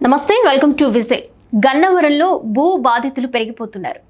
నమస్తే, welcome to visit. గన్నవరంలో భూ బాధితులు పెరిగిపోతున్నారు.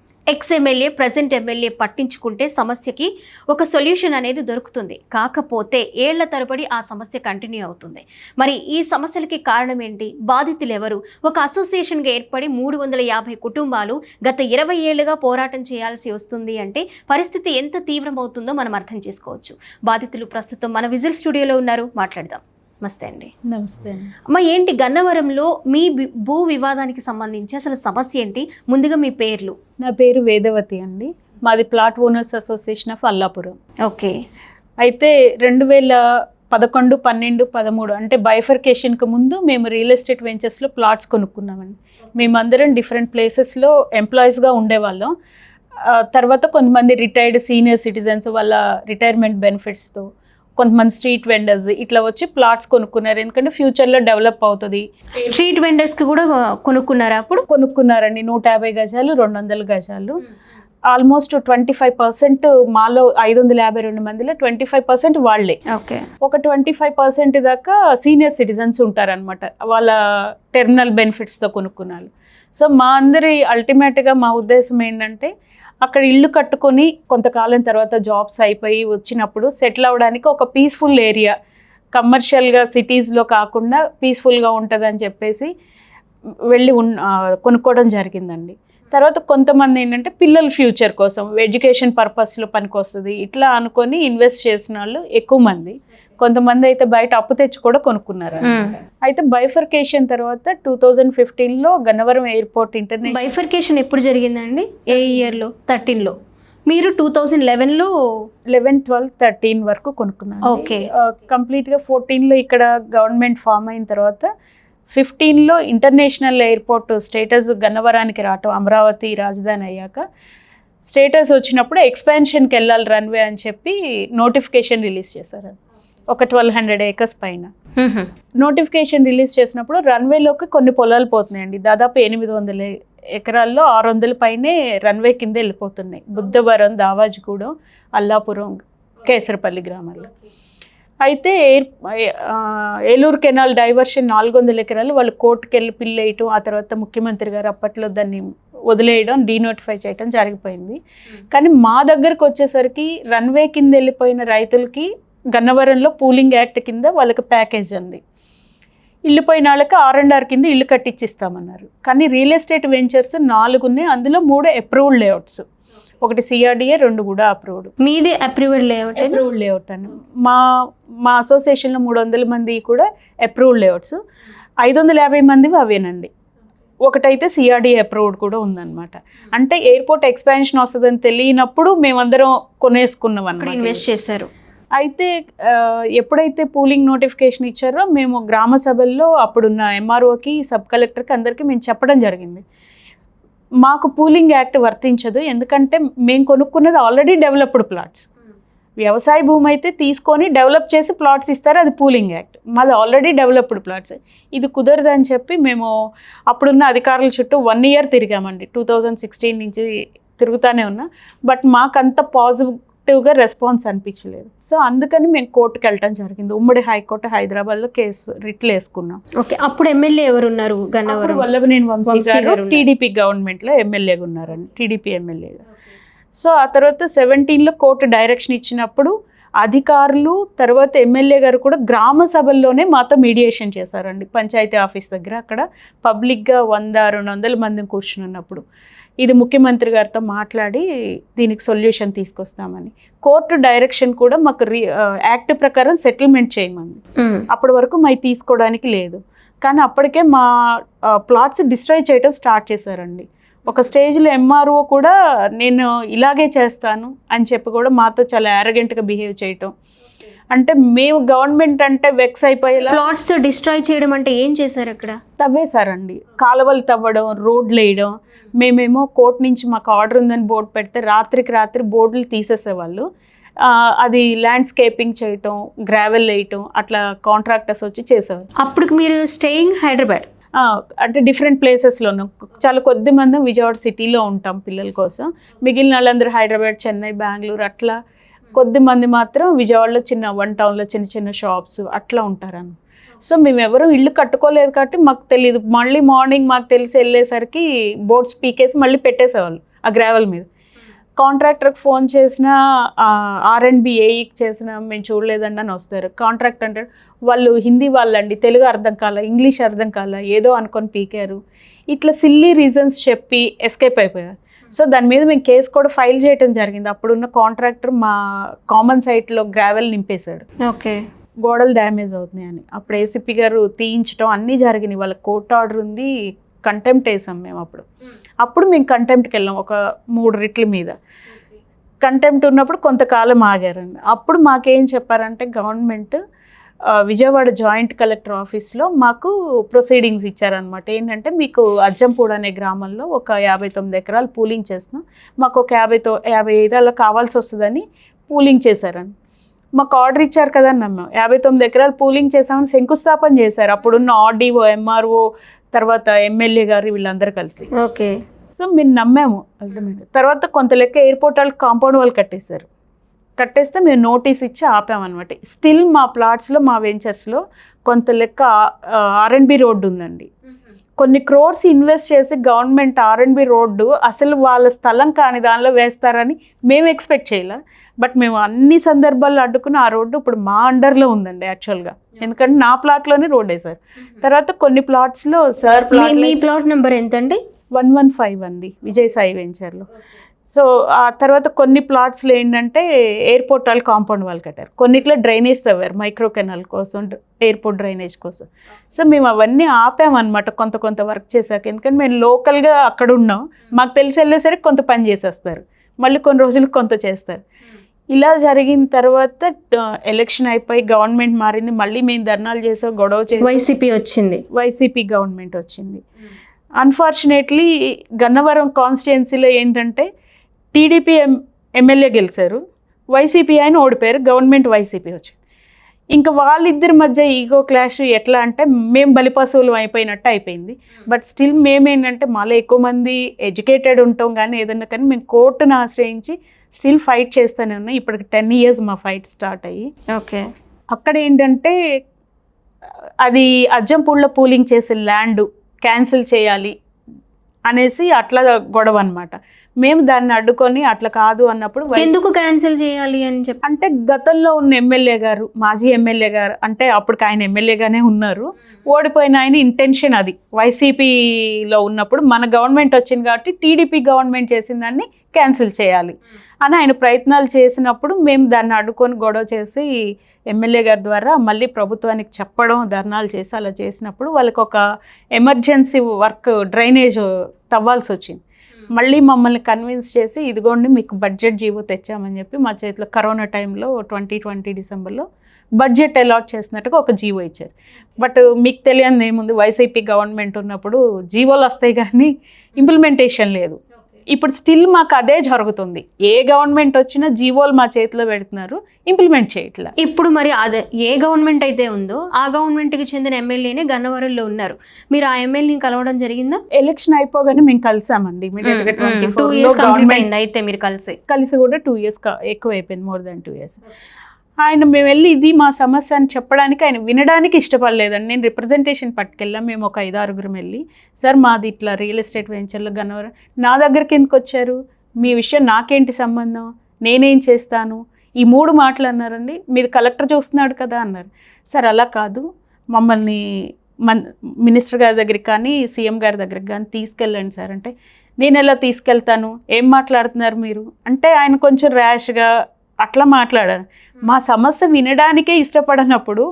ఎమ్మెల్యే ప్రజెంట్ ఎమ్మెల్యే పట్టించుకుంటే సమస్యకి ఒక సొల్యూషన్ అనేది దొరుకుతుంది. కాకపోతే ఏళ్ల తరబడి ఆ సమస్య కంటిన్యూ అవుతుంది. మరి ఈ సమస్యలకి కారణం ఏంటి? బాధితులు ఎవరు? ఒక అసోసియేషన్గా ఏర్పడి 350 కుటుంబాలు గత 20 ఏళ్లుగా పోరాటం చేయాల్సి వస్తుంది అంటే పరిస్థితి ఎంత తీవ్రమవుతుందో మనం అర్థం చేసుకోవచ్చు. బాధితులు ప్రస్తుతం మన విజిల్ స్టూడియోలో ఉన్నారు, మాట్లాడదాం. నమస్తే అండి. నమస్తే అమ్మ, ఏంటి గన్నవరంలో మీ భూ వివాదానికి సంబంధించి అసలు సమస్య ఏంటి? ముందుగా మీ పేర్లు. నా పేరు వేదవతి అండి. మాది plot owners association of Allapuram. Okay. అయితే 2011, 12, 13 అంటే బైఫర్కేషన్కి ముందు మేము రియల్ ఎస్టేట్ వెంచర్స్లో ప్లాట్స్ కొనుక్కున్నామండి. మేమందరం డిఫరెంట్ ప్లేసెస్లో ఎంప్లాయీస్గా ఉండేవాళ్ళం. తర్వాత కొంతమంది రిటైర్డ్ సీనియర్ సిటిజన్స్ వాళ్ళ రిటైర్మెంట్ బెనిఫిట్స్తో, కొంతమంది స్ట్రీట్ వెండర్స్ ఇట్లా వచ్చి ప్లాట్స్ కొనుక్కున్నారు. ఎందుకంటే ఫ్యూచర్లో డెవలప్ అవుతుంది. స్ట్రీట్ వెండర్స్కి కూడా కొనుక్కున్నారా? అప్పుడు కొనుక్కున్నారండి. 150 గజాలు, 200 గజాలు. ఆల్మోస్ట్ 25% మాలో 552 మందిలో 25% వాళ్ళే. ఓకే. ఒక 25% దాకా సీనియర్ సిటిజన్స్ ఉంటారనమాట. వాళ్ళ టెర్మినల్ బెనిఫిట్స్తో కొనుక్కున్నారు. సో మా అందరి అల్టిమేట్గా మా ఉద్దేశం ఏంటంటే, అక్కడ ఇల్లు కట్టుకొని కొంతకాలం తర్వాత జాబ్స్ అయిపోయి వచ్చినప్పుడు సెటిల్ అవ్వడానికి ఒక పీస్ఫుల్ ఏరియా, కమర్షియల్గా సిటీస్లో కాకుండా పీస్ఫుల్గా ఉంటుందని చెప్పేసి వెళ్ళి కొనుక్కోవడం జరిగిందండి. తర్వాత కొంతమంది ఏంటంటే పిల్లల ఫ్యూచర్ కోసం ఎడ్యుకేషన్ పర్పస్లో పనికి వస్తుంది ఇట్లా అనుకొని ఇన్వెస్ట్ చేసిన వాళ్ళు ఎక్కువ మంది. కొంతమంది అయితే బయట అప్పు తెచ్చి కూడా కొనుక్కున్నారు. అయితే బైఫర్కేషన్ తర్వాత 2015లో గన్నవరం ఎయిర్పోర్ట్ ఇంటర్నేషనల్. బైఫర్కేషన్ ఎప్పుడు జరిగిందండి? ఏ ఇయర్లో? 13లో. మీరు 2011లో 11, 12, 13 వరకు కొనుక్కున్నారు. ఓకే. కంప్లీట్గా 14లో ఇక్కడ గవర్నమెంట్ ఫామ్ అయిన తర్వాత 15లో ఇంటర్నేషనల్ ఎయిర్పోర్ట్ స్టేటస్ గన్నవరానికి రావటం, అమరావతి రాజధాని అయ్యాక స్టేటస్ వచ్చినప్పుడు ఎక్స్పాన్షన్కి వెళ్ళాలి రన్వే అని చెప్పి నోటిఫికేషన్ రిలీజ్ చేశారు. ఒక 1200 ఏకర్స్ పైన నోటిఫికేషన్ రిలీజ్ చేసినప్పుడు రన్వేలోకి కొన్ని పొలాలు పోతున్నాయండి. దాదాపు 800 ఎకరాల్లో 600 పైనే రన్వే కింద వెళ్ళిపోతున్నాయి. బుద్ధవరం, దావాజ్గూడెం, అల్లాపురం, కేసరపల్లి గ్రామాల్లో. అయితే ఏలూరు కెనాల్ డైవర్షన్ 400 ఎకరాలు వాళ్ళు కోర్టుకు వెళ్ళి పిల్లేయటం, ఆ తర్వాత ముఖ్యమంత్రి గారు అప్పట్లో దాన్ని వదిలేయడం, డీనోటిఫై చేయడం జరిగిపోయింది. కానీ మా దగ్గరకు వచ్చేసరికి రన్వే కింద వెళ్ళిపోయిన రైతులకి గన్నవరంలో పూలింగ్ యాక్ట్ కింద వాళ్ళకి ప్యాకేజ్ ఉంది. ఇల్లుపోయిన వాళ్ళకి R&R కింద ఇల్లు కట్టించిస్తామన్నారు. కానీ రియల్ ఎస్టేట్ వెంచర్స్ 4 ఉన్నాయి. అందులో 3 అప్రూవ్డ్ లేఅవుట్స్, ఒకటి CRDA, 2 కూడా అప్రూవ్డ్. మీది అప్రూవ్డ్ లేఅవుట్? అప్రూవ్డ్ లేఅవుట్ అని మా అసోసియేషన్లో 300 మంది కూడా అప్రూవ్డ్ లేఅవుట్స్. 550 మందివి అవేనండి. ఒకటైతే CRDA అప్రూవ్డ్ కూడా ఉందన్నమాట. అంటే ఎయిర్పోర్ట్ ఎక్స్పాన్షన్ వస్తుందని తెలియనప్పుడు మేమందరం కొనేసుకున్నాం అన్నమాట, ఇన్వెస్ట్ చేశారు. అయితే ఎప్పుడైతే పూలింగ్ నోటిఫికేషన్ ఇచ్చారో మేము గ్రామ సభల్లో అప్పుడున్న MROకి, సబ్ కలెక్టర్కి అందరికీ మేము చెప్పడం జరిగింది, మాకు పూలింగ్ యాక్ట్ వర్తించదు. ఎందుకంటే మేము కొనుక్కున్నది ఆల్రెడీ డెవలప్డ్ ప్లాట్స్. వ్యవసాయ భూమి అయితే తీసుకొని డెవలప్ చేసి ప్లాట్స్ ఇస్తారు, అది పూలింగ్ యాక్ట్. మాది ఆల్రెడీ డెవలప్డ్ ప్లాట్స్, ఇది కుదరదని చెప్పి మేము అప్పుడున్న అధికారుల చుట్టూ 1 year తిరిగామండి. 2016 నుంచి తిరుగుతూనే ఉన్నా. బట్ మాకంత పాజిటివ్గా రెస్పాన్స్ అనిపించలేదు. సో అందుకని మేము కోర్టుకు వెళ్ళటం జరిగింది. ఉమ్మడి హైకోర్టు హైదరాబాద్లో కేసు రిట్లు వేసుకున్నాం. ఓకే. అప్పుడు ఎమ్మెల్యే ఎవరు ఉన్నారు గన్నవరం? వల్లభనేని వంశీ గారు టీడీపీ గవర్నమెంట్లో ఎమ్మెల్యేగా ఉన్నారండి, టీడీపీ ఎమ్మెల్యేగా. సో ఆ తర్వాత 17లో కోర్టు డైరెక్షన్ ఇచ్చినప్పుడు అధికారులు తర్వాత ఎమ్మెల్యే గారు కూడా గ్రామ సభల్లోనే మాతో మీడియేషన్ చేశారండి. పంచాయతీ ఆఫీస్ దగ్గర అక్కడ పబ్లిక్గా 100-200 మందిని కూర్చున్నప్పుడు ఇది ముఖ్యమంత్రి గారితో మాట్లాడి దీనికి సొల్యూషన్ తీసుకొస్తామని. కోర్టు డైరెక్షన్ కూడా మాకు యాక్ట్ ప్రకారం సెటిల్మెంట్ చేయమని. అప్పటి వరకు మాకు తీసుకోవడానికి లేదు. కానీ అప్పటికే మా ప్లాట్స్ డిస్ట్రాయ్ చేయడం స్టార్ట్ చేశారండి. ఒక స్టేజ్లో MRO కూడా నేను ఇలాగే చేస్తాను అని చెప్పి కూడా మాతో చాలా యారగెంట్గా బిహేవ్ చేయటం. అంటే మేము గవర్నమెంట్ అంటే వెక్స్ అయిపోయేలా. ప్లాట్స్ డిస్ట్రాయ్ చేయడం అంటే ఏం చేశారు? అక్కడ తవ్వేశారండి, కాలువలు తవ్వడం, రోడ్లు వేయడం. మేమేమో కోర్టు నుంచి మాకు ఆర్డర్ ఉందని బోర్డు పెడితే రాత్రికి రాత్రి బోర్డులు తీసేసేవాళ్ళు. అది ల్యాండ్స్కేపింగ్ చేయటం, గ్రావెల్ వేయటం, అట్లా కాంట్రాక్టర్స్ వచ్చి చేసేవాళ్ళు. అప్పుడు మీరు స్టేయింగ్ హైదరాబాద్? అంటే డిఫరెంట్ ప్లేసెస్లోనూ చాలా కొద్ది మంది విజయవాడ సిటీలో ఉంటాం పిల్లల కోసం. మిగిలిన వాళ్ళందరూ హైదరాబాద్, చెన్నై, బెంగళూరు అట్లా. కొద్ది మంది మాత్రం విజయవాడలో 1 టౌన్లో చిన్న చిన్న షాప్స్ అట్లా ఉంటారని. సో మేము ఎవరు ఇల్లు కట్టుకోలేదు కాబట్టి మాకు తెలియదు. మళ్ళీ మార్నింగ్ మాకు తెలిసి వెళ్ళేసరికి బోర్డ్స్ పీకేసి మళ్ళీ పెట్టేసేవాళ్ళు ఆ గ్రావెల్ మీద. కాంట్రాక్టర్కి ఫోన్ చేసినా R&B ఏఈకి చేసినా మేము చూడలేదండి అని వస్తారు. కాంట్రాక్ట్ అంటే వాళ్ళు హిందీ వాళ్ళండి, తెలుగు అర్థం కాల, ఇంగ్లీష్ అర్థం కాల, ఏదో అనుకొని పీకారు. ఇట్లా సిల్లీ రీజన్స్ చెప్పి ఎస్కేప్ అయిపోయారు. సో దాని మీద మేము కేసు కూడా ఫైల్ చేయడం జరిగింది. అప్పుడున్న కాంట్రాక్టర్ మా కామన్ సైట్లో గ్రావెల్ నింపేశాడు. ఓకే, గోడలు డ్యామేజ్ అవుతున్నాయి అని. అప్పుడు ఏసీపీ గారు తీయించడం అన్నీ జరిగినాయి. వాళ్ళ కోర్ట్ ఆర్డర్ ఉంది, కంటెంప్ట్ వేసాం మేము. అప్పుడు మేము కంటెంప్ట్కి వెళ్ళాం ఒక 3 రిట్ల మీద. కంటెంప్ట్ ఉన్నప్పుడు కొంతకాలం ఆగారండి. అప్పుడు మాకేం చెప్పారంటే గవర్నమెంట్ విజయవాడ జాయింట్ కలెక్టర్ ఆఫీస్లో మాకు ప్రొసీడింగ్స్ ఇచ్చారనమాట. ఏంటంటే మీకు అజ్జంపూడి అనే గ్రామంలో ఒక 59 ఎకరాలు పూలింగ్ చేస్తున్నాం, మాకు ఒక 55 అలా కావాల్సి వస్తుందని పూలింగ్ చేశారని మాకు ఆర్డర్ ఇచ్చారు కదా అని నమ్మాం. 59 ఎకరాలు పూలింగ్ చేసామని శంకుస్థాపన చేశారు అప్పుడున్న ఆర్డీఓ, ఎంఆర్ఓ, తర్వాత ఎమ్మెల్యే గారు వీళ్ళందరూ కలిసి. ఓకే, సో మేము నమ్మాము అల్టిమేట్. తర్వాత కొంత లెక్క ఎయిర్పోర్ట్ వాళ్ళకి కాంపౌండ్ వాళ్ళు కట్టేశారు. కట్టేస్తే మేము నోటీస్ ఇచ్చి ఆపామన్నమాట. స్టిల్ మా ప్లాట్స్లో, మా వెంచర్స్లో కొంత లెక్క R&B రోడ్డు ఉందండి. కొన్ని క్రోర్స్ ఇన్వెస్ట్ చేసి గవర్నమెంట్ R&B రోడ్డు అసలు వాళ్ళ స్థలం కాని దానిలో వేస్తారని మేము ఎక్స్పెక్ట్ చేయలే. బట్ మేము అన్ని సందర్భాల్లో అడ్డుకుని ఆ రోడ్డు ఇప్పుడు మా అండర్లో ఉందండి యాక్చువల్గా. ఎందుకంటే నా ప్లాట్లోనే రోడ్ వేశారు. తర్వాత కొన్ని ప్లాట్స్లో సార్ మీ ప్లాట్ నెంబర్ ఎంతండి? 115 అండి, విజయసాయి వెంచర్లో. సో ఆ తర్వాత కొన్ని ప్లాట్స్లో ఏంటంటే ఎయిర్పోర్ట్ వాళ్ళు కాంపౌండ్ వాళ్ళు కట్టారు. కొన్నిట్లో డ్రైనేజ్ తవ్వారు మైక్రో కెనాల్ కోసం, ఎయిర్పోర్ట్ డ్రైనేజ్ కోసం. సో మేము అవన్నీ ఆపామన్నమాట కొంత వర్క్ చేశాక. ఎందుకంటే మేము లోకల్గా అక్కడ ఉన్నాం, మాకు తెలిసి వెళ్ళేసరికి కొంత పని చేసేస్తారు, మళ్ళీ కొన్ని రోజులకు కొంత చేస్తారు. ఇలా జరిగిన తర్వాత ఎలక్షన్ అయిపోయి గవర్నమెంట్ మారింది, మళ్ళీ మేము ధర్నాలు చేసాం, గొడవ చేసాం. వైసీపీ గవర్నమెంట్ వచ్చింది. అన్ఫార్చునేట్లీ గన్నవరం కాన్స్టిట్యున్సీలో ఏంటంటే టీడీపీ ఎమ్మెల్యే గెలిచారు, వైసీపీ ఆయన ఓడిపోయారు, గవర్నమెంట్ వైసీపీ వచ్చింది. ఇంకా వాళ్ళిద్దరి మధ్య ఈగో క్లాష్ ఎట్లా అంటే మేము బలిపశువులు అయిపోయినట్టు అయిపోయింది. బట్ స్టిల్ మేమేంటంటే మాలో ఎక్కువ మంది ఎడ్యుకేటెడ్ ఉంటాం, కానీ ఏదన్నా కానీ మేము కోర్టును ఆశ్రయించి స్టిల్ ఫైట్ చేస్తూనే ఉన్నాం. ఇప్పటికి 10 years మా ఫైట్ స్టార్ట్ అయ్యి. ఓకే, అక్కడ ఏంటంటే అది అజ్జంపూడిలో పూలింగ్ చేసే ల్యాండ్ క్యాన్సిల్ చేయాలి అనేసి అట్లా గొడవ అనమాట. మేము దాన్ని అడ్డుకొని అట్లా కాదు అన్నప్పుడు ఎందుకు క్యాన్సిల్ చేయాలి అని చెప్పి అంటే గతంలో ఉన్న ఎమ్మెల్యే గారు, మాజీ ఎమ్మెల్యే గారు, అంటే అప్పటికి ఆయన ఎమ్మెల్యేగానే ఉన్నారు, ఓడిపోయిన ఆయన ఇంటెన్షన్ అది. వైసీపీలో ఉన్నప్పుడు మన గవర్నమెంట్ వచ్చింది కాబట్టి టీడీపీ గవర్నమెంట్ చేసిన దాన్ని క్యాన్సిల్ చేయాలి అని ఆయన ప్రయత్నాలు చేసినప్పుడు మేము దాన్ని అడ్డుకొని గొడవ చేసి ఎమ్మెల్యే గారి ద్వారా మళ్ళీ ప్రభుత్వానికి చెప్పడం, ధర్నాలు చేసి అలా చేసినప్పుడు వాళ్ళకి ఒక ఎమర్జెన్సీ వర్క్ డ్రైనేజ్ తవ్వాల్సి వచ్చింది. మళ్ళీ మమ్మల్ని కన్విన్స్ చేసి ఇదిగోండి మీకు బడ్జెట్ జీవో తెచ్చామని చెప్పి మా చేతిలో కరోనా టైంలో 2020 డిసెంబర్లో బడ్జెట్ అలాట్ చేసినట్టుగా ఒక జీవో ఇచ్చారు. బట్ మీకు తెలియదు ఏముంది, వైసీపీ గవర్నమెంట్ ఉన్నప్పుడు జీవోలు వస్తాయి కానీ ఇంప్లిమెంటేషన్ లేదు. ఇప్పుడు స్టిల్ మాకు అదే జరుగుతుంది. ఏ గవర్నమెంట్ వచ్చినా జీవోలు మా చేతిలో పెడుతున్నారు, ఇంప్లిమెంట్ చేయట్లా. ఇప్పుడు మరి అదే ఏ గవర్నమెంట్ అయితే ఉందో ఆ గవర్నమెంట్కి చెందిన ఎమ్మెల్యేనే గన్నవరంలో ఉన్నారు. మీరు ఆ ఎమ్మెల్యేని కలవడం జరిగిందా? ఎలక్షన్ అయిపోగానే మేము కలిసామండి. 2 years కంప్లీట్ అయింది అయితే మీరు కలిసి కూడా 2 years ఎక్కువ అయిపోయింది, more than 2 years. ఆయన మేము వెళ్ళి ఇది మా సమస్య అని చెప్పడానికి ఆయన వినడానికి ఇష్టపడలేదండి. నేను రిప్రజెంటేషన్ పట్టుకెళ్ళాం, మేము ఒక 5-6 వెళ్ళి, సార్ మాది ఇట్లా రియల్ ఎస్టేట్ వెంచర్లో గన్నవరం, నా దగ్గరికి ఎందుకు వచ్చారు, మీ విషయం నాకేంటి సంబంధం, నేనేం చేస్తాను, ఈ 3 మాటలు అన్నారండి. మీరు కలెక్టర్ చూస్తున్నాడు కదా అన్నారు. సార్ అలా కాదు, మమ్మల్ని మినిస్టర్ గారి దగ్గరికి కానీ సీఎం గారి దగ్గరికి కానీ తీసుకెళ్ళండి సార్ అంటే, నేను ఎలా తీసుకెళ్తాను, ఏం మాట్లాడుతున్నారు మీరు అంటే ఆయన కొంచెం ర్యాష్గా అట్లా మాట్లాడారు. మా సమస్య వినడానికే ఇష్టపడనప్పుడు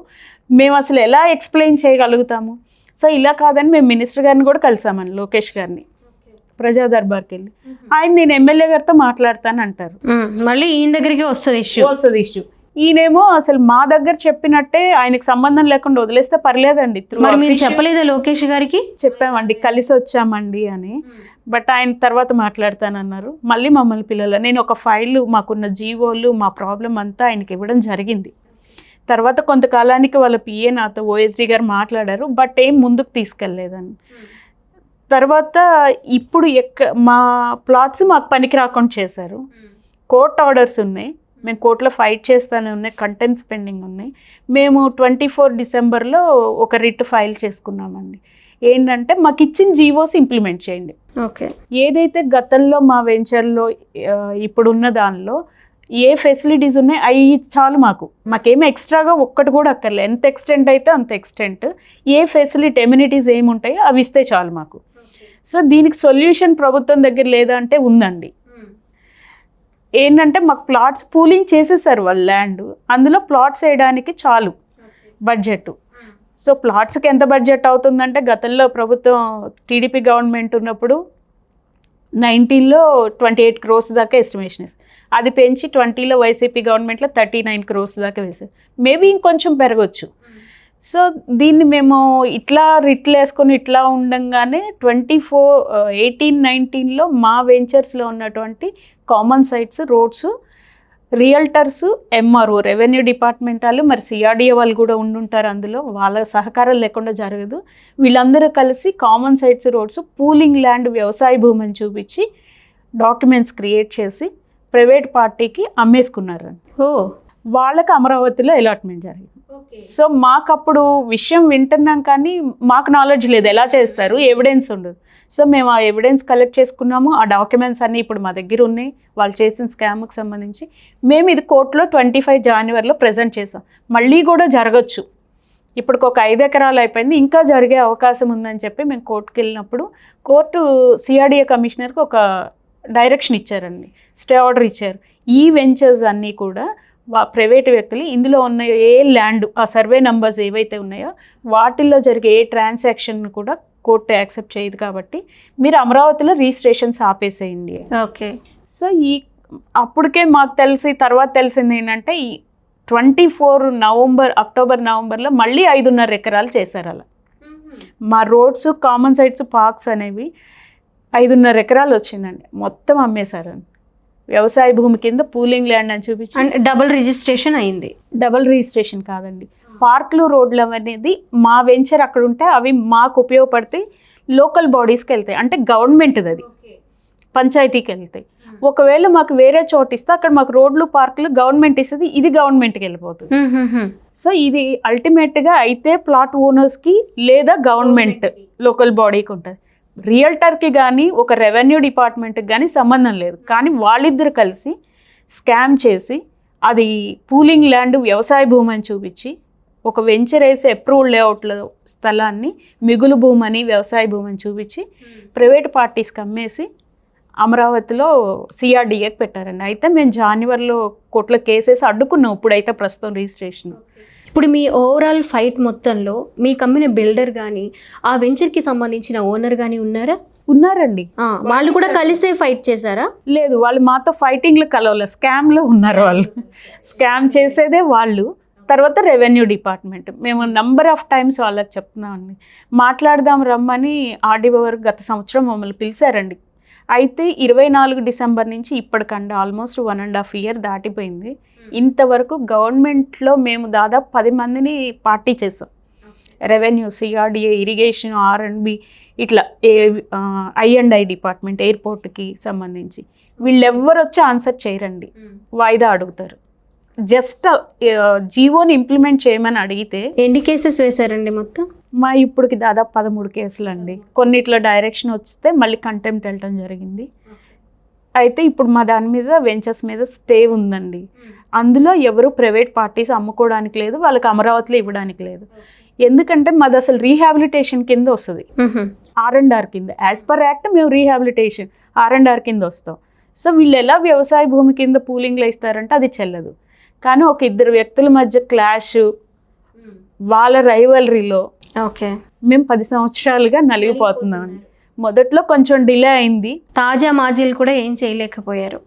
మేము అసలు ఎలా ఎక్స్ప్లెయిన్ చేయగలుగుతాము. సో ఇలా కాదని మేము మినిస్టర్ గారిని కూడా కలిసామని, లోకేష్ గారిని, ప్రజా దర్బార్కి వెళ్ళి. ఆయన నేను ఎమ్మెల్యే గారితో మాట్లాడతాను అంటారు, మళ్ళీ ఈయన దగ్గరికి వస్తుంది ఇష్యూ. ఈయనేమో అసలు మా దగ్గర చెప్పినట్టే ఆయనకు సంబంధం లేకుండా వదిలేస్తే పర్లేదండి. మీరు చెప్పలేదా లోకేష్ గారికి? చెప్పామండి, కలిసి వచ్చామండి అని. బట్ ఆయన తర్వాత మాట్లాడతానన్నారు. మళ్ళీ మమ్మల్ని పిల్లలు, నేను ఒక ఫైల్, మాకున్న జీవోలు, మా ప్రాబ్లం అంతా ఆయనకి ఇవ్వడం జరిగింది. తర్వాత కొంతకాలానికి వాళ్ళ పిఏ నాతో ఓఎస్డీ గారు మాట్లాడారు, బట్ ఏం ముందుకు తీసుకెళ్ళలేదని. తర్వాత ఇప్పుడు మా ప్లాట్స్ మాకు పనికి రాకుండా చేశారు. కోర్ట్ ఆర్డర్స్ ఉన్నాయి, మేము కోర్టులో ఫైట్ చేస్తూనే ఉన్నాయి, కంటెంప్ట్స్ పెండింగ్ ఉన్నాయి. మేము 24 డిసెంబర్లో ఒక రిట్ ఫైల్ చేసుకున్నామండి. ఏంటంటే మాకు ఇచ్చిన జీవోస్ ఇంప్లిమెంట్ చేయండి. ఓకే. ఏదైతే గతంలో మా వెంచర్లో ఇప్పుడున్న దానిలో ఏ ఫెసిలిటీస్ ఉన్నాయి అవి చాలు, మాకేమీ ఎక్స్ట్రాగా ఒక్కటి కూడా అక్కర్లేదు. ఎంత ఎక్స్టెంట్ అయితే అంత ఎక్స్టెంట్, ఏ ఫెసిలిటీ ఎమ్యూనిటీస్ ఏమి ఉంటాయో అవి ఇస్తే చాలు మాకు. సో దీనికి సొల్యూషన్ ప్రభుత్వం దగ్గర లేదా అంటే ఉందండి. ఏంటంటే మాకు ప్లాట్స్ పూలింగ్ చేసేసారు వాళ్ళు ల్యాండ్, అందులో ప్లాట్స్ వేయడానికి చాలు బడ్జెట్. సో ప్లాట్స్కి ఎంత బడ్జెట్ అవుతుందంటే గతంలో ప్రభుత్వం టీడీపీ గవర్నమెంట్ ఉన్నప్పుడు 19లో 28 crores దాకా ఎస్టిమేషన్ వేసారు. అది పెంచి 20లో వైసీపీ గవర్నమెంట్లో 39 crores దాకా వేశారు. మేబీ ఇంకొంచెం పెరగచ్చు. సో దీన్ని మేము ఇట్లా రిట్లు వేసుకొని ఇట్లా ఉండంగానే 18-19లో మా వెంచర్స్లో ఉన్నటువంటి common sites, roads, realtors, MRO, revenue department వాళ్ళు, మరి సిఆర్డిఏ వాళ్ళు కూడా ఉండుంటారు అందులో, వాళ్ళ సహకారం లేకుండా జరగదు. వీళ్ళందరూ కలిసి common sites, roads, pooling land, వ్యవసాయ భూమిని చూపించి డాక్యుమెంట్స్ క్రియేట్ చేసి ప్రైవేట్ పార్టీకి అమ్మేసుకున్నారు. వాళ్ళకి అమరావతిలో అలాట్మెంట్ జరిగింది. సో మాకు అప్పుడు విషయం వింటున్నాం కానీ మాకు నాలెడ్జ్ లేదు ఎలా చేస్తారు, ఎవిడెన్స్ ఉండదు. సో మేము ఆ ఎవిడెన్స్ కలెక్ట్ చేసుకున్నాము. ఆ డాక్యుమెంట్స్ అన్నీ ఇప్పుడు మా దగ్గర ఉన్నాయి, వాళ్ళు చేసిన స్కామ్కి సంబంధించి. మేము ఇది కోర్టులో 25 జనవరిలో ప్రజెంట్ చేసాం. మళ్ళీ కూడా జరగచ్చు. ఇప్పటికి ఒక 5 ఎకరాలు అయిపోయింది, ఇంకా జరిగే అవకాశం ఉందని చెప్పి మేము కోర్టుకి వెళ్ళినప్పుడు కోర్టు సిఆర్డిఏ కమిషనర్కి ఒక డైరెక్షన్ ఇచ్చారండి, స్టే ఆర్డర్ ఇచ్చారు. ఈ వెంచర్స్ అన్నీ కూడా ప్రైవేట్ వ్యక్తులు, ఇందులో ఉన్న ఏ ల్యాండ్, ఆ సర్వే నంబర్స్ ఏవైతే ఉన్నాయో వాటిల్లో జరిగే ఏ ట్రాన్సాక్షన్ కూడా కోర్టు యాక్సెప్ట్ చేయదు కాబట్టి మీరు అమరావతిలో రిజిస్ట్రేషన్స్ ఆపేసేయండి. ఓకే. సో అప్పటికే మాకు తర్వాత తెలిసింది ఏంటంటే ఈ 24 అక్టోబర్ నవంబర్లో మళ్ళీ 5.5 ఎకరాలు చేశారు అలా. మా రోడ్స్, కామన్ సైట్స్, పార్క్స్ అనేవి 5.5 ఎకరాలు వచ్చిందండి, మొత్తం అమ్మేశారండి. వ్యవసాయ భూమి కింద పూలింగ్ ల్యాండ్ అని చూపించి డబుల్ రిజిస్ట్రేషన్ అయింది. డబుల్ రిజిస్ట్రేషన్ కాదండి, పార్కులు, రోడ్లు అనేది మా వెంచర్ అక్కడ ఉంటే అవి మాకు ఉపయోగపడతాయి, లోకల్ బాడీస్కి వెళ్తాయి, అంటే గవర్నమెంట్ది, అది పంచాయతీకి వెళ్తాయి. ఒకవేళ మాకు వేరే చోటు ఇస్తే అక్కడ మాకు రోడ్లు, పార్కులు గవర్నమెంట్ ఇస్తుంది, ఇది గవర్నమెంట్కి వెళ్ళిపోతుంది. సో ఇది అల్టిమేట్గా అయితే ప్లాట్ ఓనర్స్కి లేదా గవర్నమెంట్ లోకల్ బాడీకి ఉంటుంది. రియల్టర్కి కానీ ఒక రెవెన్యూ డిపార్ట్మెంట్కి కానీ సంబంధం లేదు. కానీ వాళ్ళిద్దరు కలిసి స్కామ్ చేసి అది పూలింగ్ ల్యాండ్, వ్యవసాయ భూమి అని చూపించి ఒక వెంచర్ వేసి అప్రూవ్డ్ లేఅవుట్ల స్థలాన్ని మిగులు భూమని, వ్యవసాయ భూమని చూపించి ప్రైవేట్ పార్టీస్కి అమ్మేసి అమరావతిలో సిఆర్డిఏకి పెట్టారండి. అయితే మేము జనవరిలో కోర్టులో కేసేసి అడ్డుకున్నాం ఇప్పుడైతే ప్రస్తుతం రిజిస్ట్రేషన్. ఇప్పుడు మీ ఓవరాల్ ఫైట్ మొత్తంలో మీ కమ్మిన బిల్డర్ కానీ ఆ వెంచర్కి సంబంధించిన ఓనర్ కానీ ఉన్నారండి. వాళ్ళు కూడా కలిసే ఫైట్ చేశారా? లేదు, వాళ్ళు మాతో ఫైటింగ్లో కలవలేదు, స్కామ్లో ఉన్నారు. వాళ్ళు స్కామ్ చేసేదే వాళ్ళు. తర్వాత రెవెన్యూ డిపార్ట్మెంట్, మేము నంబర్ ఆఫ్ టైమ్స్ వాళ్ళకి చెప్తున్నామండి, మాట్లాడదాం రమ్మని ఆర్డీఓ గారు గత సంవత్సరం మమ్మల్ని పిలిచారండి. అయితే 24 డిసెంబర్ నుంచి ఇప్పటికంటే ఆల్మోస్ట్ 1.5 year దాటిపోయింది. ఇంతవరకు గవర్నమెంట్లో మేము దాదాపు 10 మందిని పార్టీ చేసాం. రెవెన్యూ, సిఆర్డిఏ, ఇరిగేషన్, R&B, ఇట్లా I&I డిపార్ట్మెంట్, ఎయిర్పోర్ట్కి సంబంధించి వీళ్ళెవ్వరు వచ్చి ఆన్సర్ చేయరండి, వాయిదా అడుగుతారు. జస్ట్ జీవోని ఇంప్లిమెంట్ చేయమని అడిగితే. ఎన్ని కేసెస్ వేశారండి మొత్తం? మా ఇప్పటికి దాదాపు 13 కేసులు అండి. కొన్నిట్లో డైరెక్షన్ వస్తే మళ్ళీ కంటెంప్ట్ వెళ్ళటం జరిగింది. అయితే ఇప్పుడు మా దాని మీద వెంచర్స్ మీద స్టే ఉందండి. అందులో ఎవరు ప్రైవేట్ పార్టీస్ అమ్ముకోవడానికి లేదు, వాళ్ళకి అమరావతిలో ఇవ్వడానికి లేదు. ఎందుకంటే మాది అసలు రీహాబిలిటేషన్ కింద వస్తుంది, R&R కింద. యాజ్ పర్ యాక్ట్ మేము రీహాబిలిటేషన్ R&R కింద వస్తాం. సో వీళ్ళు ఎలా వ్యవసాయ భూమి కింద పూలింగ్లో ఇస్తారంటే అది చెల్లదు. కానీ ఒక 2 వ్యక్తుల మధ్య క్లాష్, వాళ్ళ రైవలరీలో మేము 10 సంవత్సరాలుగా నలిగిపోతున్నాం. మొదట్లో కొంచెం డిలే అయింది. తాజా మాజీలు కూడా ఏం చేయలేకపోయారు,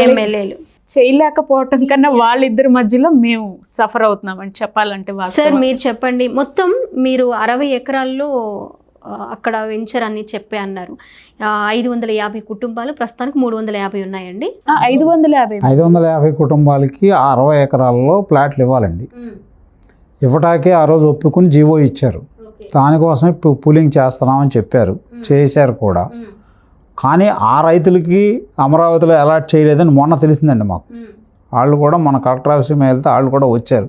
ఎమ్మెల్యేలు చేయలేకపోవటం కన్నా వాళ్ళిద్దరి మధ్యలో మేము సఫర్ అవుతున్నాం అని చెప్పాలంటే. సార్ మీరు చెప్పండి, మొత్తం మీరు 60 ఎకరాల్లో అక్కడ వెంచర్ అని చెప్పే అన్నారు. 550 కుటుంబాలు, ప్రస్తుతానికి 350 ఉన్నాయండి. 550 కుటుంబాలకి 60 ఎకరాల్లో ప్లాట్లు ఇవ్వాలండి. ఇవ్వటాకే ఆ రోజు ఒప్పుకుని జీవో ఇచ్చారు. దానికోసమే పూలింగ్ చేస్తున్నామని చెప్పారు, చేశారు కూడా. కానీ ఆ రైతులకి అమరావతిలో అలాట్ చేయలేదని మొన్న తెలిసిందండి మాకు. వాళ్ళు కూడా మన కలెక్టర్ ఆఫీస్ మీద వెళ్తే వాళ్ళు కూడా వచ్చారు.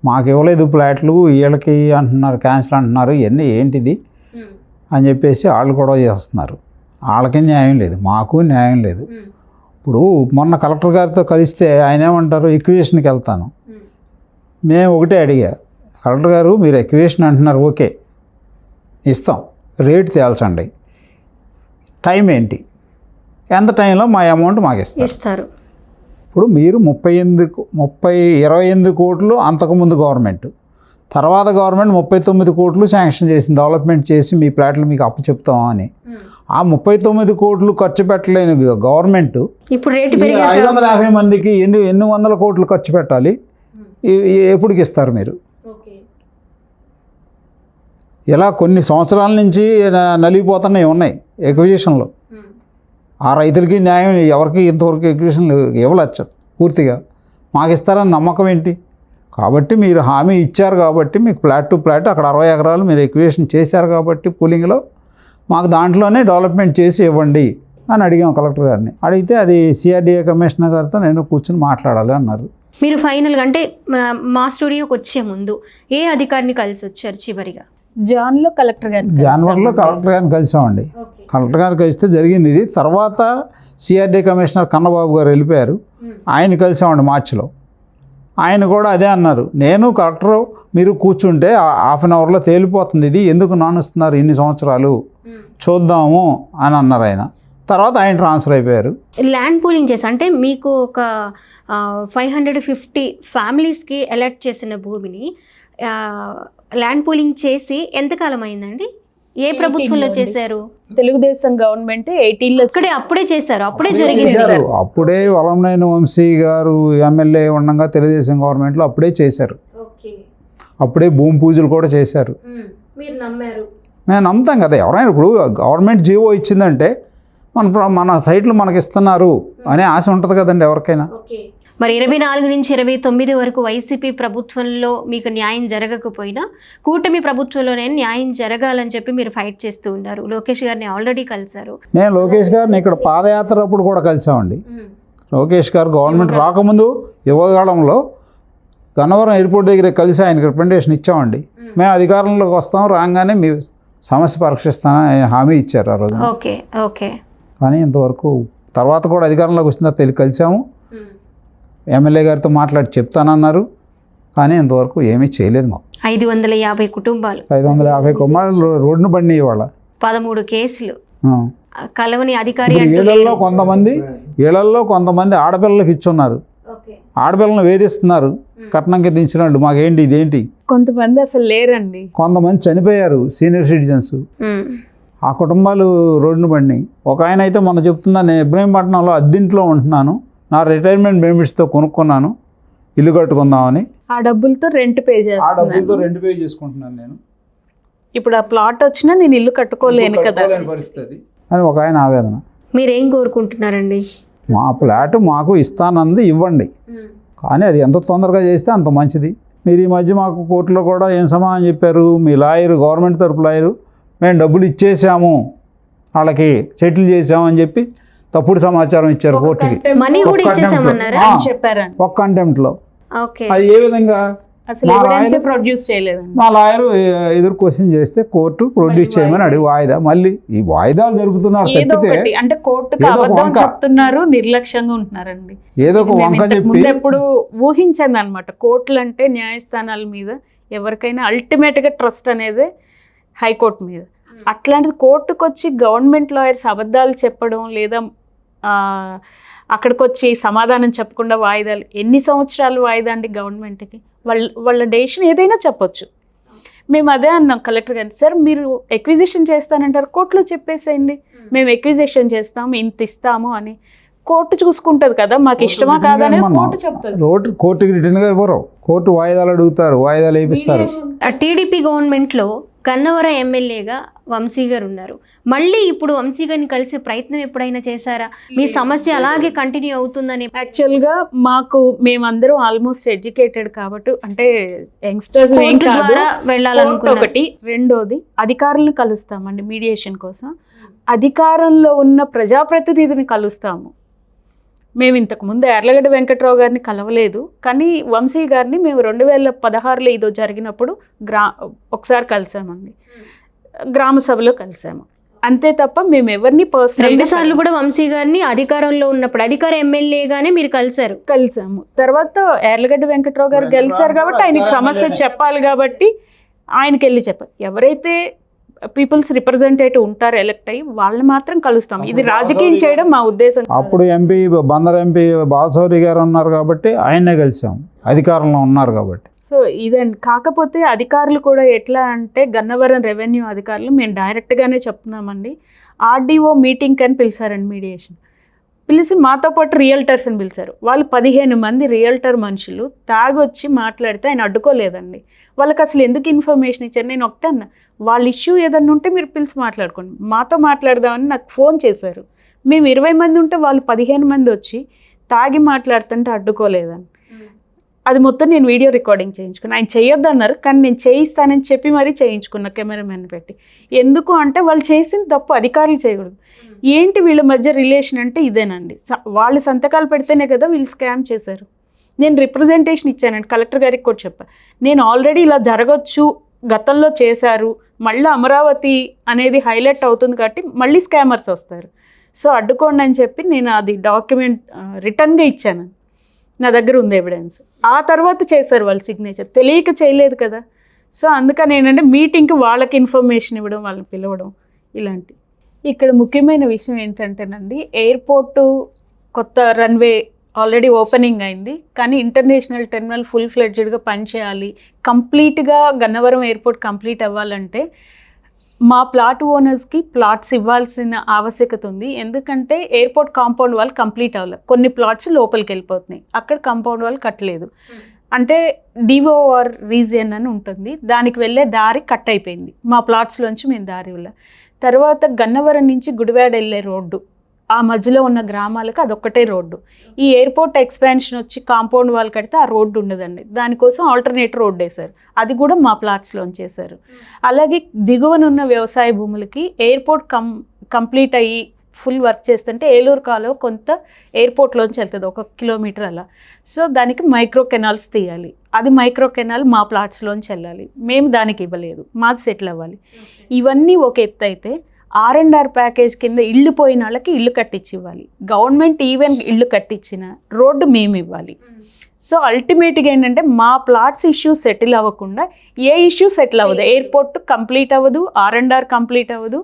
మాకు ఇవ్వలేదు ఫ్లాట్లు, వీళ్ళకి అంటున్నారు, క్యాన్సిల్ అంటున్నారు, ఇవన్నీ ఏంటిది అని చెప్పేసి వాళ్ళు కూడా చేస్తున్నారు. వాళ్ళకి న్యాయం లేదు, మాకు న్యాయం లేదు. ఇప్పుడు మొన్న కలెక్టర్ గారితో కలిస్తే ఆయన ఏమంటారు, ఎక్విజిషన్కి వెళ్తాను. మేము ఒకటే అడిగా, కలెక్టర్ గారు మీరు ఎక్విజిషన్ అంటున్నారు, ఓకే ఇస్తాం, రేట్ తేల్చండి, టైం ఏంటి, ఎంత టైంలో మా అమౌంట్ మాకు ఇస్తారు. ఇప్పుడు మీరు 28 కోట్లు అంతకుముందు గవర్నమెంట్, తర్వాత గవర్నమెంట్ 39 కోట్లు శాంక్షన్ చేసింది, డెవలప్మెంట్ చేసి మీ ప్లాట్లు మీకు అప్పు చెప్తాం అని. ఆ 39 కోట్లు ఖర్చు పెట్టలేని గవర్నమెంట్ ఇప్పుడు రేటు 550 మందికి ఎన్ని వందల కోట్లు ఖర్చు పెట్టాలి, ఎప్పటికి ఇస్తారు మీరు? ఇలా కొన్ని సంవత్సరాల నుంచి నలిగిపోతున్నాయి ఉన్నాయి ఎక్విజిషన్లో. ఆ రైతులకి న్యాయం ఎవరికి ఇంతవరకు ఎక్విజిషన్ ఇవ్వలేదు పూర్తిగా, మాకు ఇస్తారని నమ్మకం ఏంటి? కాబట్టి మీరు హామీ ఇచ్చారు కాబట్టి మీకు ప్లాట్ టు ప్లాట్ అక్కడ 60 ఎకరాలు మీరు ఎక్విజిషన్ చేశారు కాబట్టి పూలింగ్లో మాకు దాంట్లోనే డెవలప్మెంట్ చేసి ఇవ్వండి అని అడిగాం కలెక్టర్ గారిని. అడిగితే అది సిఆర్డీఏ కమిషనర్ గారితో నేను కూర్చొని మాట్లాడాలి అన్నారు. మీరు ఫైనల్గా అంటే మా స్టూడియోకి వచ్చే ముందు ఏ అధికారిని కలిసి వచ్చారు చివరిగా? జాన్వర్లో కలెక్టర్ గారిని కలిసామండి. కలెక్టర్ గారు కలిస్తే జరిగింది ఇది. తర్వాత సిఆర్డీ కమిషనర్ కన్నబాబు గారు వెళ్ళిపోయారు, ఆయన కలిసామండి మార్చిలో. ఆయన కూడా అదే అన్నారు, నేను కలెక్టర్ మీరు కూర్చుంటే హాఫ్ అన్ అవర్లో తేలిపోతుంది, ఇది ఎందుకు నానుస్తున్నారు ఇన్ని సంవత్సరాలు చూద్దాము అని అన్నారు ఆయన. తర్వాత ఆయన ట్రాన్స్ఫర్ అయిపోయారు. ల్యాండ్ పూలింగ్ చేసి అంటే మీకు ఒక 550 ఫ్యామిలీస్కి అలాట్ చేసిన భూమిని ల్యాండ్ పూలింగ్ చేసి ఎంతకాలం అయిందండి? ఏ ప్రభుత్వంలో చేశారు? తెలుగుదేశం గవర్నమెంట్ 18లో అప్పుడే చేశారు, అప్పుడే జరిగింది. అప్పుడే వలంనేని వంశీ గారు ఎమ్మెల్యే ఉండగా తెలుగుదేశం గవర్నమెంట్లో అప్పుడే చేశారు. అప్పుడే భూమి పూజలు కూడా చేశారు. మీరు నమ్మారు? మేము నమ్ముతాం కదా, ఎవరైనా ఇప్పుడు గవర్నమెంట్ జీవో ఇచ్చిందంటే మన సైట్లు మనకి ఇస్తున్నారు అనే ఆశ ఉంటుంది కదండి ఎవరికైనా. మరి 24 నుంచి 29 వరకు వైసీపీ ప్రభుత్వంలో మీకు న్యాయం జరగకపోయినా కూటమి ప్రభుత్వంలోనే న్యాయం జరగాలని చెప్పి మీరు ఫైట్ చేస్తూ ఉన్నారు. లోకేష్ గారిని ఆల్రెడీ కలిశారు. నేను లోకేష్ గారిని ఇక్కడ పాదయాత్ర అప్పుడు కూడా కలిసామండి. లోకేష్ గారు గవర్నమెంట్ రాకముందు యువగాళంలో గన్నవరం ఎయిర్పోర్ట్ దగ్గర కలిసి ఆయనకి రిప్రజెంటేషన్ ఇచ్చామండి. మేము అధికారంలోకి వస్తాం, రాగానే మీ సమస్య పరీక్షిస్తానని హామీ ఇచ్చారు ఆ రోజు. ఓకే. కానీ ఇంతవరకు తర్వాత కూడా అధికారంలోకి వచ్చిన తర్వాత కలిసాము, ఎమ్మెల్యే గారితో మాట్లాడి చెప్తానన్నారు, కానీ ఇంతవరకు ఏమీ చేయలేదు. మాకు 550 కుటుంబాలు 550 కుటుంబాలు రోడ్డును పడినాయి. ఇవాళ 13 కేసులు కలవని అధికారి. ఏళ్లలో కొంతమంది ఆడపిల్లలకి ఇచ్చున్నారు, ఆడపిల్లలను వేధిస్తున్నారు, కట్నంకి దించినట్టు. మాకేంటి ఇదేంటి? కొంతమంది అసలు లేరండి, కొంతమంది చనిపోయారు సీనియర్ సిటిజన్స్. ఆ కుటుంబాలు రోడ్డును పడినాయి. ఒక ఆయన అయితే మొన్న చెప్తున్నా, నేను ఇబ్రహీంపట్నంలో అద్దెంట్లో ఉంటున్నాను, నా రిటైర్మెంట్ బెనిఫిట్స్తో కొనుక్కున్నాను, ఇల్లు కట్టుకుందామని. ఆ డబ్బులతో రెంట్ పే చేసుకుంటున్నాను నేను. ఇప్పుడు ఆ ప్లాట్ వచ్చినా నేను ఇల్లు కట్టుకోలేను కదా పరిస్థితి అని ఒక ఆయన ఆవేదన. మీరేం కోరుకుంటున్నారండి? మా ఫ్లాట్ మాకు ఇస్తానంది ఇవ్వండి, కానీ అది ఎంత తొందరగా చేస్తే అంత మంచిది. మీరు ఈ మధ్య మాకు కోర్టులో కూడా ఏం సమాధానం చెప్పారు, మీ లాయరు, గవర్నమెంట్ తరపు లాయరు, మేము డబ్బులు ఇచ్చేసాము, వాళ్ళకి సెటిల్ చేసాము అని చెప్పి తప్పుడు సమాచారం ఇచ్చారు కోర్టుకి. ఒక కంటెంప్ట్లో. అది ఏ విధంగా? మా లాయర్ ఎదురు క్వశ్చన్ చేస్తే కోర్టు ప్రొడ్యూస్ చేయమని అడిగి వాయిదా. మళ్ళీ ఈ వాయిదాలు జరుగుతున్నారు తప్పితే అంటే కోర్టుకి అబద్ధం చెప్తున్నారు, నిర్లక్ష్యంగా ఉంటున్నారండి. ఏదో ఒక వంక చెప్పి ఎప్పుడు ఊహించండి అనమాట. కోర్టులు అంటే న్యాయస్థానాల మీద ఎవరికైనా అల్టిమేట్గా ట్రస్ట్ అనేది హైకోర్టు మీద. అట్లాంటిది కోర్టుకు వచ్చి గవర్నమెంట్ లాయర్స్ అబద్ధాలు చెప్పడం, లేదా అక్కడికి వచ్చి సమాధానం చెప్పకుండా వాయిదాలు. ఎన్ని సంవత్సరాలు వాయిదా అండి గవర్నమెంట్కి? వాళ్ళ డెసిషన్ ఏదైనా చెప్పొచ్చు. మేము అదే అన్నాం కలెక్టర్ గారు, సార్ మీరు ఎక్విజిషన్ చేస్తానంటారు, కోర్టులో చెప్పేసేయండి మేము ఎక్విజిషన్ చేస్తాము, ఇంత ఇస్తాము అని. కోర్టు చూసుకుంటుంది కదా, మాకు ఇష్టమా కాదని కోర్టు చెప్తుంది. కోర్టుకి రిటర్న్గా ఇవ్వరు, కోర్టు వాయిదాలు అడుగుతారు, వాయిదాలు వేపిస్తారు. టీడీపీ గవర్నమెంట్లో గన్నవరం ఎమ్మెల్యేగా వంశీ గారు ఉన్నారు. మళ్ళీ ఇప్పుడు వంశీ గారిని కలిసే ప్రయత్నం ఎప్పుడైనా చేశారా? మీ సమస్య అలాగే కంటిన్యూ అవుతుందని? యాక్చువల్గా మేమందరం ఆల్మోస్ట్ ఎడ్యుకేటెడ్ కాబట్టి, అంటే యంగ్స్టర్స్ ఒకటి. రెండోది అధికారులను కలుస్తామండి మీడియేషన్ కోసం. అధికారంలో ఉన్న ప్రజాప్రతినిధిని కలుస్తాము. మేము ఇంతకుముందు యార్లగడ్డ వెంకట్రావు గారిని కలవలేదు, కానీ వంశీ గారిని మేము 2016లో ఇదో జరిగినప్పుడు ఒకసారి కలిసామండి, గ్రామ సభలో కలిసాము, అంతే తప్ప మేము ఎవరిని పర్సనల్ 2 సార్లు కూడా వంశీ గారిని అధికారంలో ఉన్నప్పుడు అధికార ఎమ్మెల్యేగానే మీరు కలిసాము. తర్వాత యార్లగడ్డ వెంకట్రావు గారు గెలిచారు కాబట్టి ఆయనకి సమస్య చెప్పాలి కాబట్టి ఆయనకి వెళ్ళి చెప్పాలి. ఎవరైతే పీపుల్స్ రిప్రజెంటేటివ్ ఉంటారు ఎలక్ట్ అయ్యి వాళ్ళని మాత్రం కలుస్తాం. ఇది రాజకీయం చేయడం మా ఉద్దేశం. అప్పుడు ఎంపీ బందర్ ఎంపీ బాలశౌరి గారు ఉన్నారు కాబట్టి ఆయనే కలిసాం, అధికారంలో ఉన్నారు కాబట్టి. సో ఇదండి. కాకపోతే అధికారులు కూడా ఎట్లా అంటే గన్నవరం రెవెన్యూ అధికారులు మేము డైరెక్ట్గానే చెప్తున్నామండి, ఆర్డీఓ మీటింగ్ అని పిలిచారండి, మీడియేషన్ పిలిచి మాతో పాటు రియల్టర్స్ అని పిలిచారు. వాళ్ళు 15 మంది రియల్టర్ మనుషులు తాగొచ్చి మాట్లాడితే ఆయన అడ్డుకోలేదండి. వాళ్ళకి అసలు ఎందుకు ఇన్ఫర్మేషన్ ఇచ్చారు? నేను ఒకటే అన్న, వాళ్ళ ఇష్యూ ఏదన్నా ఉంటే మీరు పిలిచి మాట్లాడుకోండి, మాతో మాట్లాడదామని నాకు ఫోన్ చేశారు. మేము 20 మంది ఉంటే వాళ్ళు 15 మంది వచ్చి తాగి మాట్లాడుతుంటే అడ్డుకోలేదని. అది మొత్తం నేను వీడియో రికార్డింగ్ చేయించుకున్నాను. ఆయన చేయొద్దు అన్నారు, కానీ నేను చేయిస్తానని చెప్పి మరీ చేయించుకున్నా కెమెరామెన్ పెట్టి. ఎందుకు అంటే వాళ్ళు చేసిన తప్పు అధికారులు చేయకూడదు. ఏంటి వీళ్ళ మధ్య రిలేషన్ అంటే ఇదేనండి, వాళ్ళు సంతకాలు పెడితేనే కదా వీళ్ళు స్కామ్ చేశారు. నేను రిప్రజెంటేషన్ ఇచ్చానండి, కలెక్టర్ గారికి కూడా చెప్పాను, నేను ఆల్రెడీ ఇలా జరగచ్చు, గతంలో చేశారు, మళ్ళీ అమరావతి అనేది హైలైట్ అవుతుంది కాబట్టి మళ్ళీ స్కామర్స్ వస్తారు, సో అడ్డుకోండి అని చెప్పి నేను అది డాక్యుమెంట్ రిటర్న్గా ఇచ్చాను, నా దగ్గర ఉంది ఎవిడెన్స్. ఆ తర్వాత చేశారు వాళ్ళు సిగ్నేచర్, తెలియక చేయలేదు కదా. సో అందుకని ఏంటంటే మీటింగ్కి వాళ్ళకి ఇన్ఫర్మేషన్ ఇవ్వడం, వాళ్ళని పిలవడం ఇలాంటి. ఇక్కడ ముఖ్యమైన విషయం ఏంటంటేనండి, ఎయిర్పోర్టు కొత్త రన్వే ఆల్రెడీ ఓపెనింగ్ అయింది, కానీ ఇంటర్నేషనల్ టెర్మినల్ ఫుల్ ఫ్లెడ్జ్డ్గా పనిచేయాలి, కంప్లీట్గా గన్నవరం ఎయిర్పోర్ట్ కంప్లీట్ అవ్వాలంటే మా ప్లాట్ ఓనర్స్కి ప్లాట్స్ ఇవ్వాల్సిన ఆవశ్యకత ఉంది. ఎందుకంటే ఎయిర్పోర్ట్ కాంపౌండ్ వాళ్ళు కంప్లీట్ అవ్వాలి, కొన్ని ప్లాట్స్ లోపలికి వెళ్ళిపోతున్నాయి, అక్కడ కాంపౌండ్ వాళ్ళు కట్టలేదు. అంటే డిఓఆర్ రీజియన్ అని ఉంటుంది, దానికి వెళ్ళే దారి కట్ అయిపోయింది, మా ప్లాట్స్లోంచి మేము దారి వెళ్ళాం. తర్వాత గన్నవరం నుంచి గుడివాడ వెళ్ళే రోడ్డు, ఆ మధ్యలో ఉన్న గ్రామాలకు అదొక్కటే రోడ్డు. ఈ ఎయిర్పోర్ట్ ఎక్స్పాన్షన్ వచ్చి కాంపౌండ్ వాళ్ళు కడితే ఆ రోడ్డు ఉండదండి, దానికోసం ఆల్టర్నేట్ రోడ్డు వేశారు, అది కూడా మా ప్లాట్స్లోంచి వేశారు. అలాగే దిగువనున్న వ్యవసాయ భూములకి ఎయిర్పోర్ట్ కంప్లీట్ అయ్యి ఫుల్ వర్క్ చేస్తుంటే ఏలూరు కాలువ కొంత ఎయిర్పోర్ట్లోంచి వెళ్తుంది 1 కిలోమీటర్ అలా, సో దానికి మైక్రో కెనాల్స్ తీయాలి, అది మైక్రో కెనాల్ మా ప్లాట్స్లోంచి వెళ్ళాలి, మేము దానికి ఇవ్వలేదు, మాది సెటిల్ అవ్వాలి. ఇవన్నీ ఒక ఎత్తు అయితే R&R ప్యాకేజ్ కింద ఇళ్ళు పోయిన వాళ్ళకి ఇల్లు కట్టించి ఇవ్వాలి, గవర్నమెంట్ ఈవెన్ ఇల్లు కట్టించిన రోడ్డు మేము ఇవ్వాలి. సో అల్టిమేట్గా ఏంటంటే మా ప్లాట్స్ ఇష్యూ సెటిల్ అవ్వకుండా ఏ ఇష్యూ సెటిల్ అవ్వదు, ఎయిర్పోర్ట్ కంప్లీట్ అవ్వదు, R&R కంప్లీట్ అవ్వదు.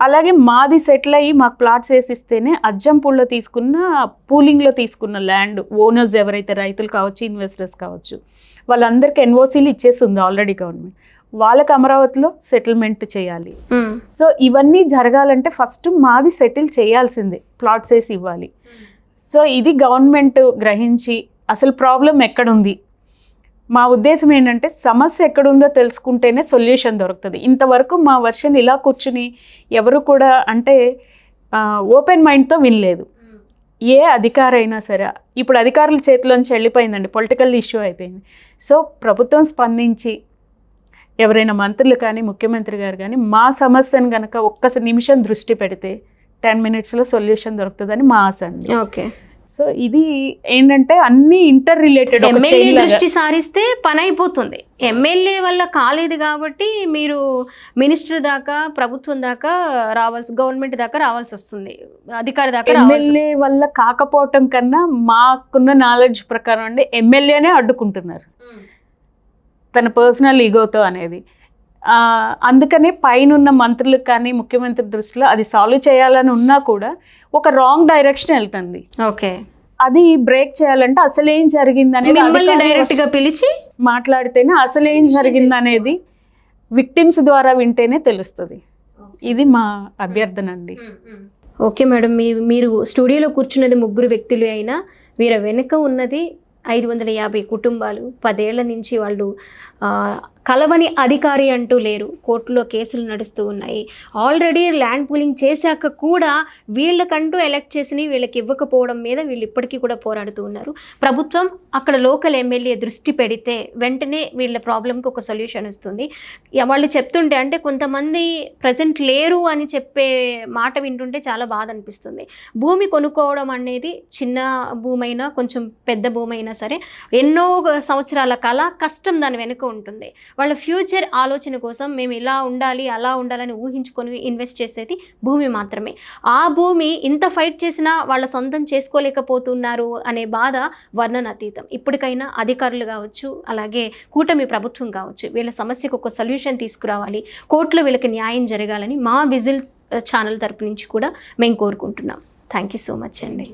అలాగే మాది సెటిల్ అయ్యి మాకు ప్లాట్స్ వేసిస్తేనే అజ్జంపూడిలో తీసుకున్న పూలింగ్లో తీసుకున్న ల్యాండ్ ఓనర్స్ ఎవరైతే రైతులు కావచ్చు, ఇన్వెస్టర్స్ కావచ్చు, వాళ్ళందరికీ ఎన్ఓసీలు ఇచ్చేస్తుంది ఆల్రెడీ గవర్నమెంట్, వాళ్ళకి అమరావతిలో సెటిల్మెంట్ చేయాలి. సో ఇవన్నీ జరగాలంటే ఫస్ట్ మాది సెటిల్ చేయాల్సిందే, ప్లాట్స్ వేసి ఇవ్వాలి. సో ఇది గవర్నమెంట్ గ్రహించి అసలు ప్రాబ్లం ఎక్కడుంది, మా ఉద్దేశం ఏంటంటే సమస్య ఎక్కడుందో తెలుసుకుంటేనే సొల్యూషన్ దొరుకుతుంది. ఇంతవరకు మా వర్షన్ ఇలా కూర్చుని ఎవరు కూడా అంటే ఓపెన్ మైండ్తో వినలేదు. ఏ అధికారైనా సరే ఇప్పుడు అధికారుల చేతిలోంచి వెళ్ళిపోయిందండి, పొలిటికల్ ఇష్యూ అయిపోయింది. సో ప్రభుత్వం స్పందించి ఎవరైనా మంత్రులు కానీ ముఖ్యమంత్రి గారు కానీ మా సమస్యను కనుక ఒక్క నిమిషం దృష్టి పెడితే 10 minutesలో సొల్యూషన్ దొరుకుతుందని మా ఆశ అండి. ఓకే. సో ఇది ఏంటంటే అన్ని ఇంటర్ రిలేటెడ్. ఎమ్మెల్యే దృష్టి సారిస్తే పని అయిపోతుంది, ఎమ్మెల్యే వల్ల కాలేదు కాబట్టి మీరు మినిస్టర్ దాకా ప్రభుత్వం దాకా రావాల్సి, గవర్నమెంట్ దాకా రావాల్సి వస్తుంది, అధికారి దాకా. ఎమ్మెల్యే వల్ల కాకపోవటం కన్నా మాకున్న నాలెడ్జ్ ప్రకారం అండి ఎమ్మెల్యేనే అడ్డుకుంటున్నారు తన పర్సనల్ ఈగోతో అనేది. అందుకనే పైన మంత్రులకు కానీ ముఖ్యమంత్రి దృష్టిలో అది సాల్వ్ చేయాలని ఉన్నా కూడా ఒక రాంగ్ డైరెక్షన్ వెళ్తుంది. ఓకే, అది బ్రేక్ చేయాలంటే అసలేం జరిగింది అనేది డైరెక్ట్ గా పిలిచి మాట్లాడితేనే అసలేం జరిగింది అనేది విక్టిమ్స్ ద్వారా వింటేనే తెలుస్తుంది. ఇది మా అభ్యర్థన అండి. ఓకే మేడం, మీరు స్టూడియోలో కూర్చున్నది 3 వ్యక్తులు అయినా వీరి వెనుక ఉన్నది 550 కుటుంబాలు. 10 ఏళ్ల నుంచి వాళ్ళు కలవని అధికారి అంటూ లేరు. కోర్టులో కేసులు నడుస్తూ ఉన్నాయి. ఆల్రెడీ ల్యాండ్ పూలింగ్ చేశాక కూడా వీళ్ళకంటూ ఎలక్ట్ చేసి వీళ్ళకి ఇవ్వకపోవడం మీద వీళ్ళు ఇప్పటికీ కూడా పోరాడుతూ ఉన్నారు. ప్రభుత్వం అక్కడ లోకల్ ఎమ్మెల్యే దృష్టి పెడితే వెంటనే వీళ్ళ ప్రాబ్లంకి ఒక సొల్యూషన్ వస్తుంది. వాళ్ళు చెప్తుంటే అంటే కొంతమంది ప్రజెంట్ లేరు అని చెప్పే మాట వింటుంటే చాలా బాధ అనిపిస్తుంది. భూమి కొనుక్కోవడం అనేది చిన్న భూమి అయినా కొంచెం పెద్ద భూమి అయినా సరే ఎన్నో సంవత్సరాల కళ, కష్టం దాని వెనుక ఉంటుంది. వాళ్ళ ఫ్యూచర్ ఆలోచన కోసం మేము ఇలా ఉండాలి అలా ఉండాలని ఊహించుకొని ఇన్వెస్ట్ చేసేది భూమి మాత్రమే. ఆ భూమి ఇంత ఫైట్ చేసినా వాళ్ళ సొంతం చేసుకోలేకపోతున్నారు అనే బాధ వర్ణనాతీతం. ఇప్పటికైనా అధికారులు కావచ్చు, అలాగే కూటమి ప్రభుత్వం కావచ్చు, వీళ్ళ సమస్యకు ఒక సొల్యూషన్ తీసుకురావాలి, కోర్టులో వీళ్ళకి న్యాయం జరగాలని మా విజిల్ ఛానల్ తరపు నుంచి కూడా మేము కోరుకుంటున్నాం. థ్యాంక్ యూ సో మచ్ అండి.